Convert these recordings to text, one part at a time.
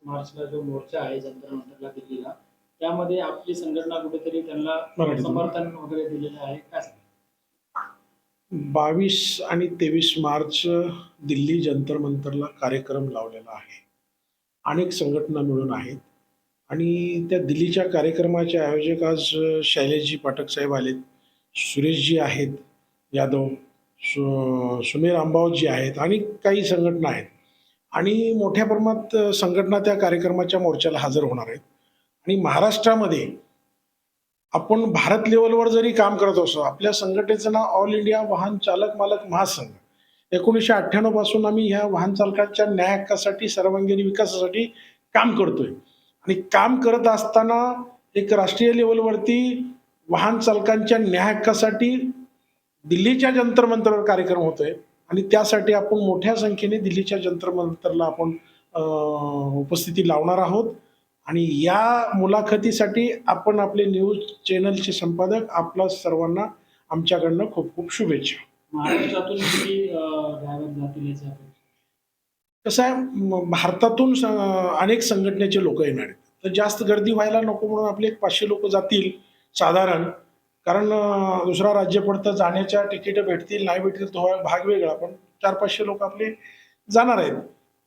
मार्चला जो मोर्चा आहे जंतर मंतरला दिल्लीला, त्यामध्ये आपली संघटना कुठेतरी त्यांना मराठीत. समर्थन वगैरे दिलेलं आहे काय सांगाल? 22 आणि 23 मार्च दिल्ली जंतर मंतरला कार्यक्रम लावलेला आहे. अनेक संघटना मिळून आहेत आणि त्या दिल्लीच्या कार्यक्रमाचे आयोजक आज शैलेशजी पाठक साहेब आलेत, सुरेशजी आहेत यादव, सुमेर अंबावतजी आहेत आणि काही संघटना आहेत आणि मोठ्या प्रमाणात संघटना त्या कार्यक्रमाच्या मोर्चाला हजर होणार आहेत. आणि महाराष्ट्रामध्ये आपण भारत लेवलवर जरी काम करत असो, आपल्या संघटनेचं नाव ऑल इंडिया वाहन चालक मालक महासंघ. 1998 पासून आम्ही ह्या वाहन चालकांच्या न्याय हक्कासाठी, सर्वांगीण विकासासाठी काम करतोय आणि काम करत असताना एक राष्ट्रीय लेवलवरती वाहन चालकांच्या न्याय हक्कासाठी दिल्लीच्या जंतर मंतरवर कार्यक्रम होतोय आणि त्यासाठी आपण मोठ्या संख्येने दिल्लीच्या जंतर मंतरला आपण उपस्थिती लावणार आहोत. आणि या मुलाखतीसाठी आपण आपले न्यूज चॅनलचे संपादक आपला सर्वांना आमच्याकडनं खूप खूप शुभेच्छा. महाराष्ट्रातून किती ड्रायव्हर जातील याची अपेक्षा? कसं आहे, भारतातून अनेक संघटनेचे लोक येणार आहेत, तर जास्त गर्दी व्हायला नको म्हणून आपले 500 लोक जातील साधारण. कारण दुसरा राज्य पडतं, जाण्याच्या तिकीट भेटतील नाही भेटतील तो भाग वेगळा, पण 400-500 लोक आपले जाणार आहेत.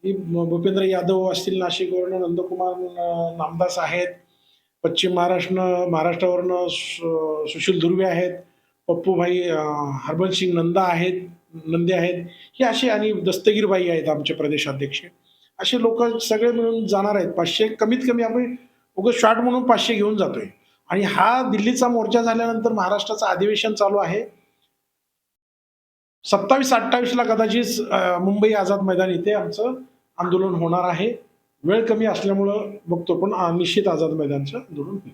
भूपेंद्र यादव असतील नाशिकवरनं, नंदकुमार नामदास आहेत, पश्चिम महाराष्ट्रावरनं सुशील धुर्वे आहेत, पप्पूभाई हरबंसिंग नंदे आहेत, हे असे आणि दस्तगीरबाई आहेत आमचे प्रदेशाध्यक्ष. असे लोक सगळे मिळून जाणार आहेत. 500 कमीत कमी आपण उगाच शॉर्ट म्हणून 500 घेऊन जातोय. आणि हा दिल्लीचा मोर्चा झाल्यानंतर महाराष्ट्राचं अधिवेशन चालू आहे. 27-28ला कदाचित मुंबई आझाद मैदान इथे आमचं आंदोलन होणार आहे. वेळ कमी असल्यामुळं बघतो, पण निश्चित आझाद मैदानचं आंदोलन होईल.